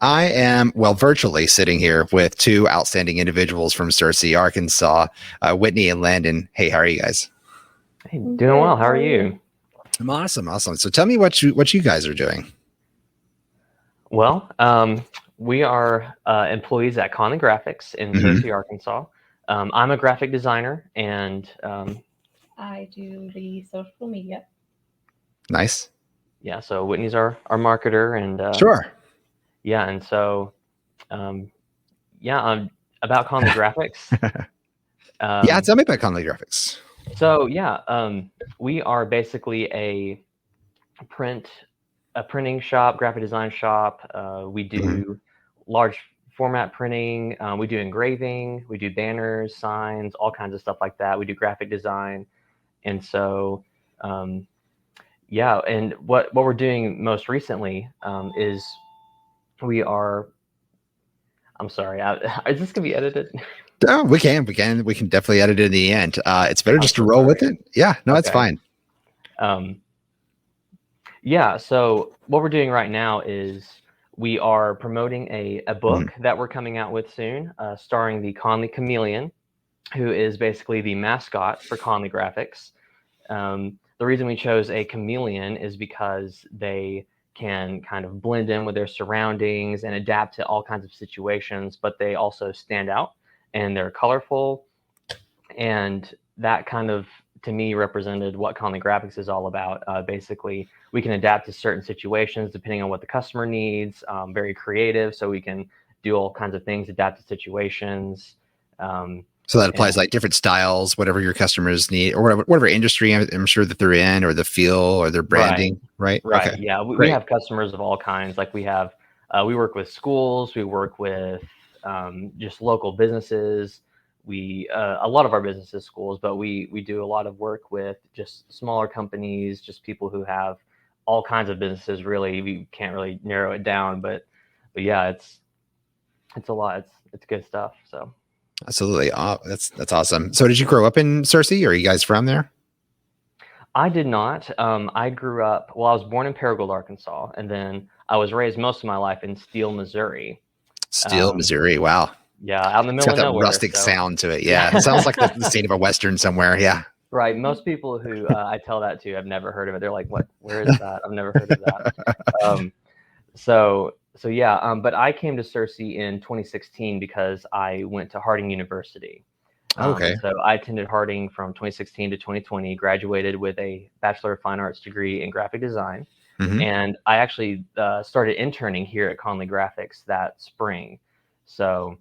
I am, well, virtually sitting here with two outstanding individuals from Searcy, Arkansas, Whitney and Landon. Hey, how are you guys? Hey, doing well. How are you? I'm awesome, awesome. So tell me what you guys are doing. Well, we are employees at Conley Graphics in Mm-hmm. Searcy, Arkansas. I'm a graphic designer, and I do the social media. Nice. yeah, so Whitney's our marketer, and Sure. yeah, and so um, yeah, about Conley Graphics. Yeah, Um, tell me about Conley Graphics. so yeah, we are basically print a printing shop, graphic design shop. We do large format printing. We do engraving. We do banners, signs, all kinds of stuff like that. We do graphic design, and so um, yeah. And what we're doing most recently is we are. I'm sorry. Is this gonna be edited? Oh, we can definitely edit it in the end. It's better I'm just to so roll with sorry. it. Yeah, no, it's Okay. fine. Yeah. So what we're doing right now is we are promoting a book that we're coming out with soon, starring the Conley Chameleon, who is basically the mascot for Conley Graphics. The reason we chose a chameleon is because they can kind of blend in with their surroundings and adapt to all kinds of situations, but they also stand out and they're colorful. And that kind of, to me, represented what Conley Graphics is all about. Basically, we can adapt to certain situations depending on what the customer needs. Very creative, so we can do all kinds of things, adapt to situations. So that applies And like different styles, whatever your customers need, or whatever industry I'm sure that they're in, or the feel, or their branding, right? right, Okay, yeah, we great. have customers of all kinds. Like we work with schools, we work with just local businesses. A lot of our business is schools, but we do a lot of work with just smaller companies, just people who have all kinds of businesses. Really, we can't really narrow it down, but yeah, it's a lot. It's good stuff. So. Absolutely. Oh, that's awesome. So did you grow up in Searcy, or are you guys from there? I did not. I grew up, well, I was born in Paragould, Arkansas, and then I was raised most of my life in Steele, Missouri. Still, Um, Missouri. Wow. yeah, out in the It's middle got of that nowhere. rustic So, sound to it. Yeah. It sounds like the yeah. scene of a Western somewhere. Yeah. Right. Most people who I tell that to have never heard of it. They're like, "What? Where is that? I've never heard of that." Um, so yeah. But I came to Searcy in 2016 because I went to Harding University. Okay. And so I attended Harding from 2016 to 2020, graduated with a Bachelor of Fine Arts degree in graphic design. Hmm. And I actually started interning here at Conley Graphics that spring. So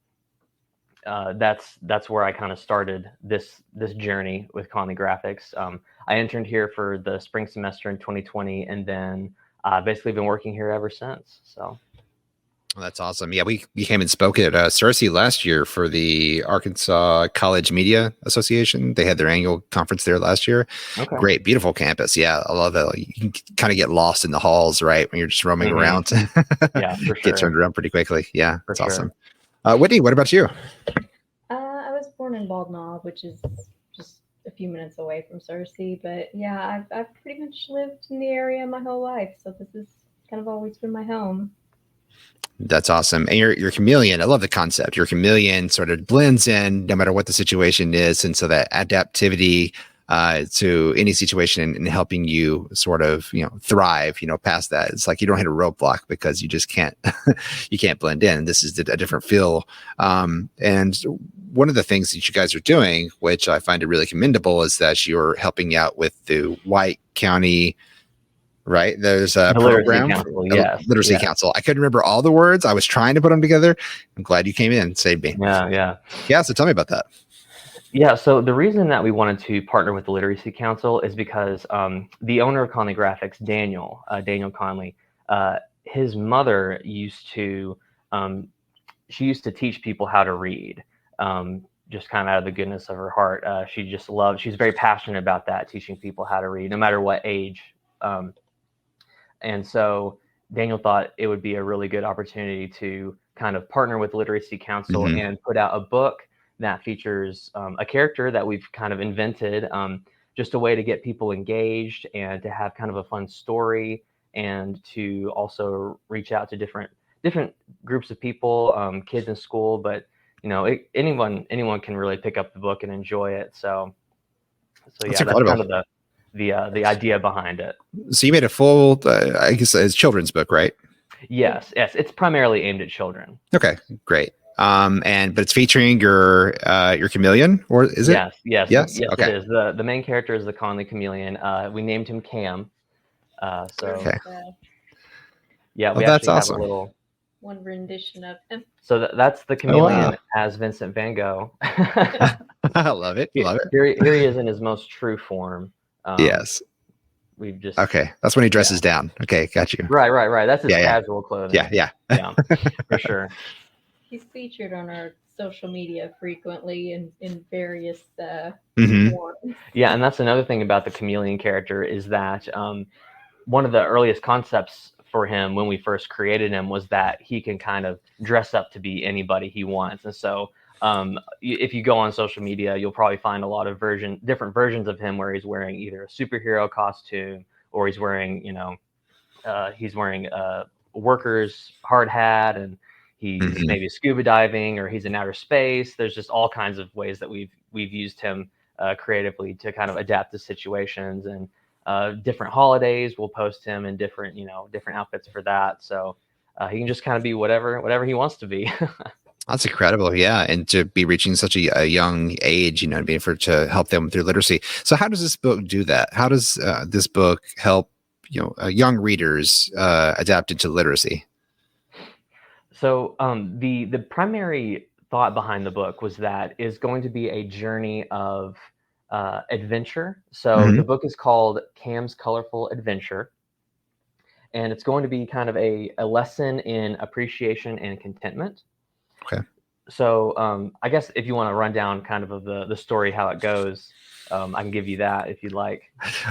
that's where I kind of started this journey with Conley Graphics. I interned here for the spring semester in 2020, and then basically been working here ever since. So. Well, that's awesome. Yeah, we came and spoke at Searcy last year for the Arkansas College Media Association. They had their annual conference there last year. Okay. Great, beautiful campus. Yeah, I love it. You can kind of get lost in the halls, right, when you're just roaming around. Yeah, for Get sure. turned around pretty quickly. Yeah, For that's sure. awesome. Whitney, what about you? I was born in Bald Knob, which is just a few minutes away from Searcy. But yeah, I've pretty much lived in the area my whole life, so this has kind of always been my home. That's awesome. And your chameleon, I love the concept. Your chameleon sort of blends in no matter what the situation is. And so that adaptivity to any situation and helping you sort of, thrive, past that. It's like you don't hit a roadblock because you just can't, you can't blend in. This is a different feel. And one of the things that you guys are doing, which I find it really commendable, is that you're helping out with the White County, right? There's a The Literacy program, Council, yes. Literacy Council. I couldn't remember all the words. I was trying to put them together. I'm glad you came in and saved me. Yeah. Yeah. So tell me about that. Yeah, so the reason that we wanted to partner with the Literacy Council is because the owner of Conley Graphics, Daniel Conley, his mother she used to teach people how to read, just kind of out of the goodness of her heart. She's very passionate about that, teaching people how to read, no matter what age. And so Daniel thought it would be a really good opportunity to kind of partner with Literacy Council and put out a book that features a character that we've kind of invented, just a way to get people engaged and to have kind of a fun story, and to also reach out to different groups of people, kids in school, but anyone can really pick up the book and enjoy it. So That's yeah, that's incredible. kind of the idea behind it. So you made a full, I guess, it's children's book, right? Yes, it's primarily aimed at children. Okay, great. But it's featuring your chameleon, or is it? Yes, Okay. it is. The main character is the Conley chameleon. We named him Cam. Okay. Yeah, Oh, we that's actually have a awesome. little one rendition of him. So that's the Oh, chameleon wow. as Vincent Van Gogh. I love it. Love it. Here he is in his most true form. Yes. We've just Okay. That's when he dresses down. Okay, got you. Right. That's his Yeah, yeah. casual clothing. Yeah. For sure. He's featured on our social media frequently in various Mhm. forms. Yeah, and that's another thing about the chameleon character is that one of the earliest concepts for him when we first created him was that he can kind of dress up to be anybody he wants. And so if you go on social media, you'll probably find a lot of different versions of him where he's wearing either a superhero costume or he's wearing, a worker's hard hat, and he's Mhm. maybe scuba diving, or he's in outer space. There's just all kinds of ways that we've used him creatively to kind of adapt to situations, and different holidays we'll post him in different outfits for that. So he can just kind of be whatever he wants to be. That's incredible. Yeah. And to be reaching such a young age, to help them through literacy. So how does this book do that? How does this book help, young readers adapt into literacy? So the primary thought behind the book was that is going to be a journey of adventure. So the book is called Cam's Colorful Adventure, and it's going to be kind of a lesson in appreciation and contentment. Okay. So I guess if you want to run down kind of the story, how it goes, I can give you that if you'd like.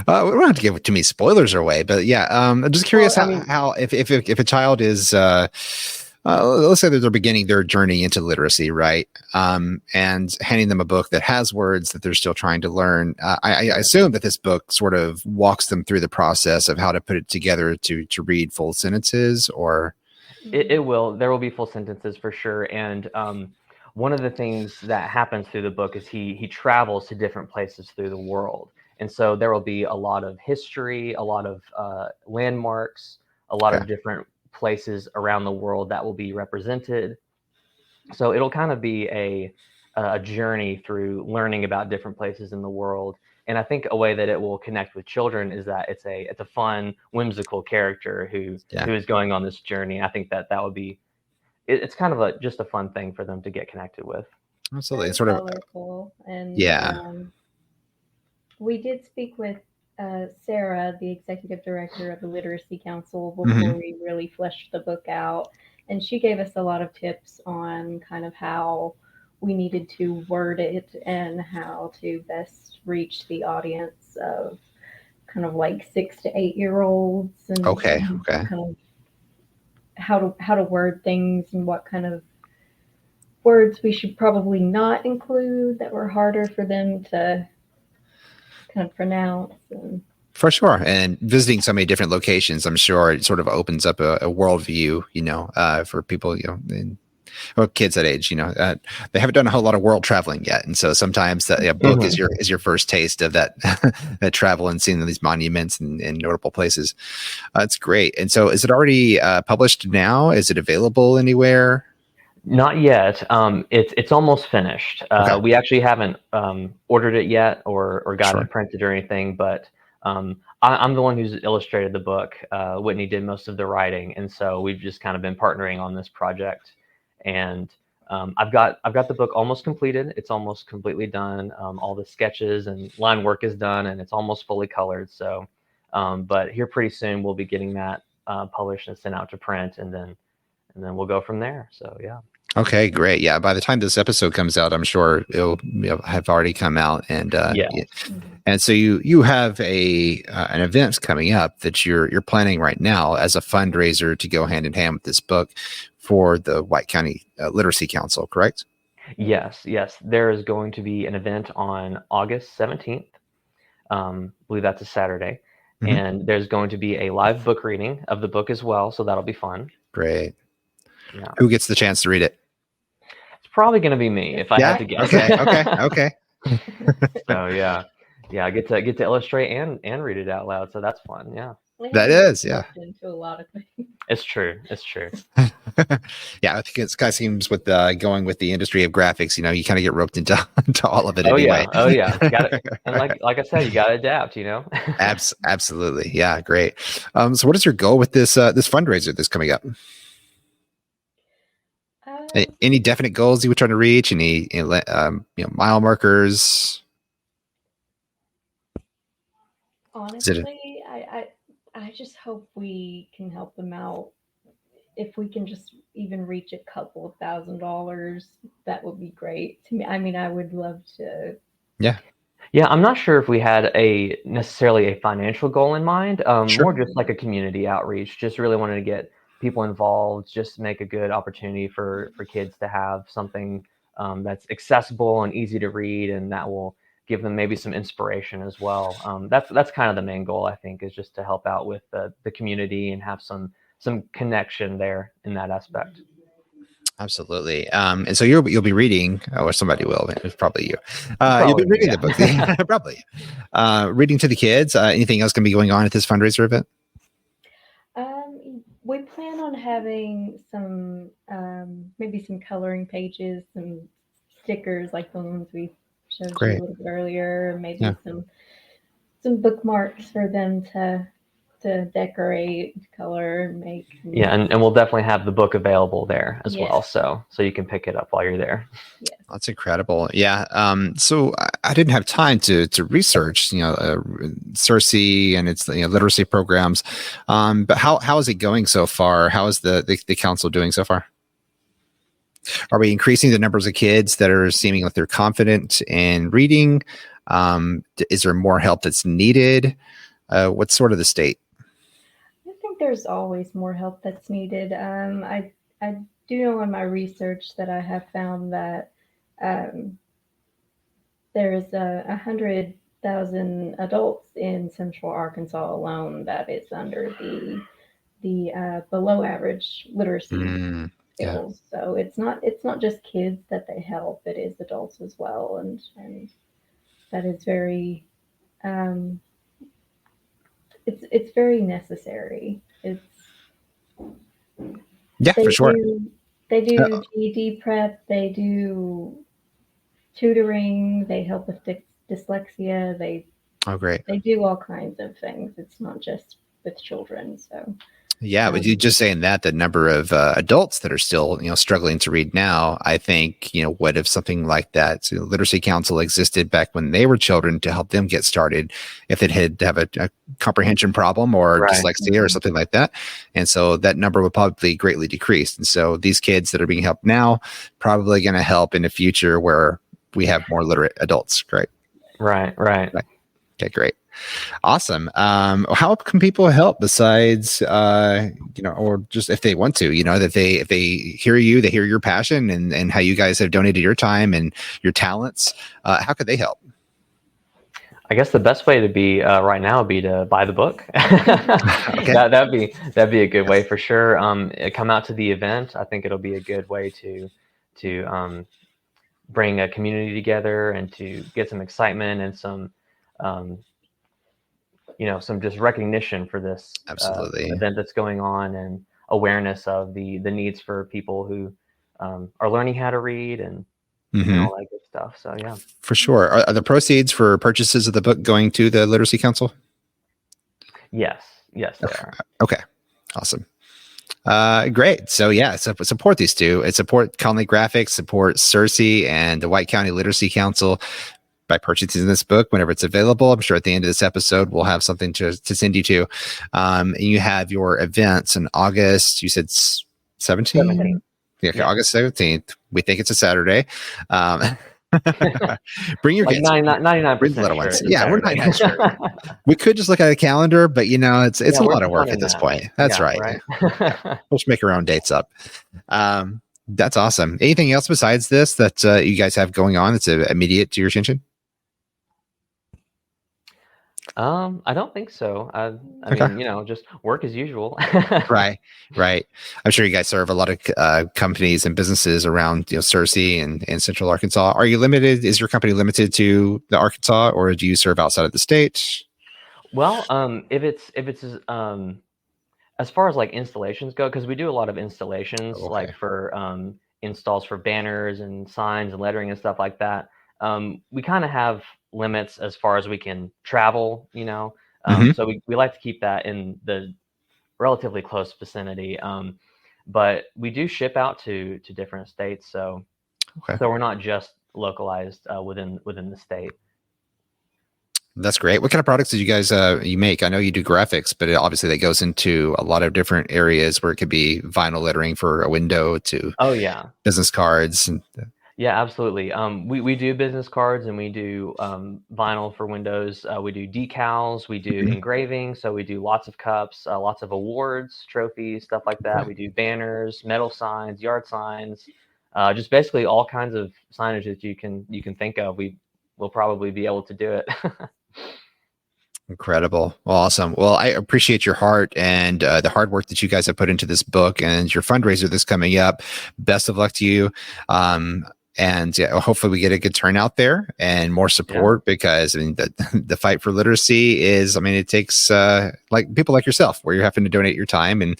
We don't have to give too many spoilers away, but yeah, I'm just curious how if a child is, let's say that they're beginning their journey into literacy, right? And handing them a book that has words that they're still trying to learn. I assume that this book sort of walks them through the process of how to put it together to read full sentences, or. It will. There will be full sentences for sure. And one of the things that happens through the book is he travels to different places through the world. And so there will be a lot of history, a lot of landmarks, a lot of different places around the world that will be represented. So it'll kind of be a journey through learning about different places in the world. And I think a way that it will connect with children is that it's a fun, whimsical character who is going on this journey. I think that would be, it's kind of just a fun thing for them to get connected with. Absolutely. It's Very sort of colorful. And yeah. We did speak with Sarah, the executive director of the Literacy Council, before we really fleshed the book out. And she gave us a lot of tips on kind of how we needed to word it and how to best reach the audience of kind of like 6 to 8 year olds, and kind of how to word things and what kind of words we should probably not include that were harder for them to kind of pronounce. For sure. And visiting so many different locations, I'm sure it sort of opens up a worldview, for people, kids that age, they haven't done a whole lot of world traveling yet. And so sometimes that book is your first taste of that, that travel and seeing these monuments and notable places. It's great. And so is it already published now? Is it available anywhere? Not yet. It's almost finished. We actually haven't ordered it yet or got it printed or anything, but I'm the one who's illustrated the book. Whitney did most of the writing, and so we've just kind of been partnering on this project. And I've got the book almost completed. It's almost completely done. All the sketches and line work is done, and it's almost fully colored. So, but here pretty soon we'll be getting that published and sent out to print, and then we'll go from there. So yeah. Okay, great. Yeah, by the time this episode comes out, I'm sure it'll have already come out. And and so you have an event coming up that you're planning right now as a fundraiser to go hand in hand with this book for the White County Literacy Council, correct? Yes. There is going to be an event on August 17th. I believe that's a Saturday. And there's going to be a live book reading of the book as well. So that'll be fun. Great. Yeah. Who gets the chance to read it? It's probably going to be me if I had to guess. Okay. So I get to illustrate and read it out loud. So that's fun. Yeah. That is, yeah. Into a lot of things. It's true. Yeah, I think it kind of seems with going with the industry of graphics, you kind of get roped into all of it Oh anyway. yeah. Got it. And like I said, you got to adapt. Absolutely. Yeah, great. So, what is your goal with this fundraiser that's coming up? Any definite goals you were trying to reach? Any mile markers? Honestly, I just hope we can help them out. If we can just even reach a couple of $1,000, that would be great to me. I mean, I would love to. Yeah. Yeah, I'm not sure if we had necessarily a financial goal in mind. Sure. More just like a community outreach. Just really wanted to get people involved, just make a good opportunity for kids to have something that's accessible and easy to read, and that will give them maybe some inspiration as well. That's kind of the main goal, I think, is just to help out with the community and have some connection there in that aspect. Absolutely. And so you'll be reading, or somebody will. It's probably you. You'll be reading the book, probably. Reading to the kids. Anything else going to be going on at this fundraiser event? We plan on having some, maybe some coloring pages, some stickers like the ones we showed you a little bit earlier. Maybe some bookmarks for them to decorate, color, make. Yeah, and we'll definitely have the book available there as well, so you can pick it up while you're there. Yes. That's incredible. Yeah. So I didn't have time to research, Searcy and its literacy programs. But how is it going so far? How is the council doing so far? Are we increasing the numbers of kids that are seeming like they're confident in reading? Is there more help that's needed? What's sort of the state? I think there's always more help that's needed. I do know in my research that I have found that there's 100,000 adults in Central Arkansas alone that is under the below average literacy skills. So it's not just kids that they help; it is adults as well, and that is very. It's very necessary. For sure. They do GED prep. They do tutoring. They help with dyslexia. Great. They do all kinds of things. It's not just with children. So. Yeah, but you just saying that the number of adults that are still, struggling to read now, I think, what if something like that, Literacy Council existed back when they were children to help them get started, if it had to have a comprehension problem or dyslexia or something like that. And so that number would probably greatly decrease. And so these kids that are being helped now, probably going to help in the future where we have more literate adults. Right. Okay, great. Awesome. How can people help besides, or just if they want to, that if they hear you, they hear your passion and how you guys have donated your time and your talents, how could they help? I guess the best way to be right now would be to buy the book. Okay. That'd be a good way for sure. Come out to the event. I think it'll be a good way to bring a community together and to get some excitement and some some just recognition for this event that's going on and awareness of the needs for people who are learning how to read and all that good stuff. So yeah, for sure. Are the proceeds for purchases of the book going to the Literacy Council? Yes, they are. Okay, awesome. Great. So support these two. Support Conley Graphics, support Searcy and the White County Literacy Council by purchasing this book whenever it's available. I'm sure at the end of this episode, we'll have something to send you to. And you have your events in August. You said 17th? Yeah, okay, August 17th. We think it's a Saturday. Bring your kids. 99% Bring the little ones. Yeah, we're 99% sure. We could just look at a calendar, but it's a lot of work at this point. That's right. We'll just make our own dates up. That's awesome. Anything else besides this that you guys have going on that's immediate to your attention? I don't think so. I Okay. mean, just work as usual. Right, right. I'm sure you guys serve a lot of companies and businesses around, Searcy and Central Arkansas. Are you limited? Is your company limited to the Arkansas, or do you serve outside of the state? Well, if it's as far as like installations go, because we do a lot of installations, Okay. like for installs for banners and signs and lettering and stuff like that. We kind of have limits as far as we can travel, Hmm. so we like to keep that in the relatively close vicinity. But we do ship out to different states, so Okay. so we're not just localized within the state. That's great. What kind of products did you guys you make? I know you do graphics, but obviously that goes into a lot of different areas where it could be vinyl lettering for a window to Oh yeah. business cards. And, Yeah, absolutely. We do business cards and we do vinyl for windows. We do decals, we do Mhm. engraving. So we do lots of cups, lots of awards, trophies, stuff like that. Okay. We do banners, metal signs, yard signs, just basically all kinds of signage that you can think of. We will probably be able to do it. Incredible. Well, awesome. Well, I appreciate your heart and the hard work that you guys have put into this book and your fundraiser that's coming up. Best of luck to you. And yeah, hopefully we get a good turnout there and more support because I mean, the fight for literacy is, I mean, it takes like people like yourself where you're having to donate your time, and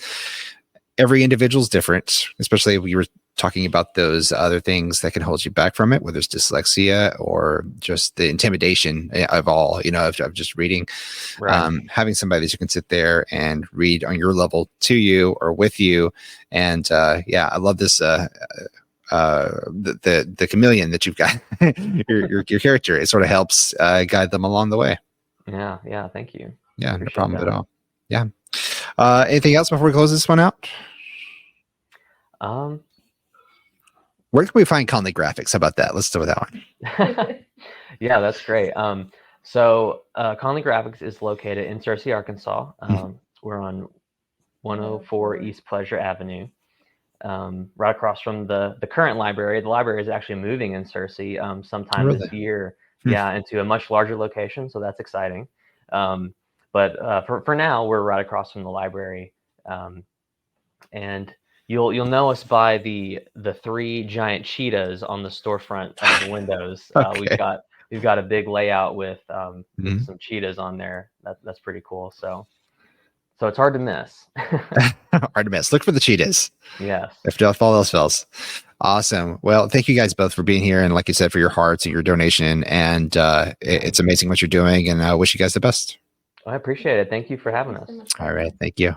every individual is different, especially if we were talking about those other things that can hold you back from it, whether it's dyslexia or just the intimidation of all, of just reading. Right. Having somebody that you can sit there and read on your level to you or with you. And yeah, I love this. The chameleon that you've got, your character, it sort of helps guide them along the way. Yeah. Yeah. Thank you. Yeah, no Appreciate problem that. at all. Yeah. Anything else before we close this one out? Um, Where can we find Conley Graphics? How about that? Let's do that one. Yeah, that's great. So Conley Graphics is located in Searcy, Arkansas. We're on 104 East Pleasure Avenue, right across from the current library. The library is actually moving in Searcy sometime Really? this year. Hmm. Yeah, into a much larger location, so that's exciting. But for now, we're right across from the library, and you'll know us by the three giant cheetahs on the storefront of the windows. Okay. We've got a big layout with Mhm. some cheetahs on there. That's pretty cool. So it's hard to miss. Hard to miss. Look for the cheetahs. Yes. If all else fails. Awesome. Well, thank you guys both for being here. And like you said, for your hearts and your donation. And it's amazing what you're doing. And I wish you guys the best. I appreciate it. Thank you for having us. All right. Thank you.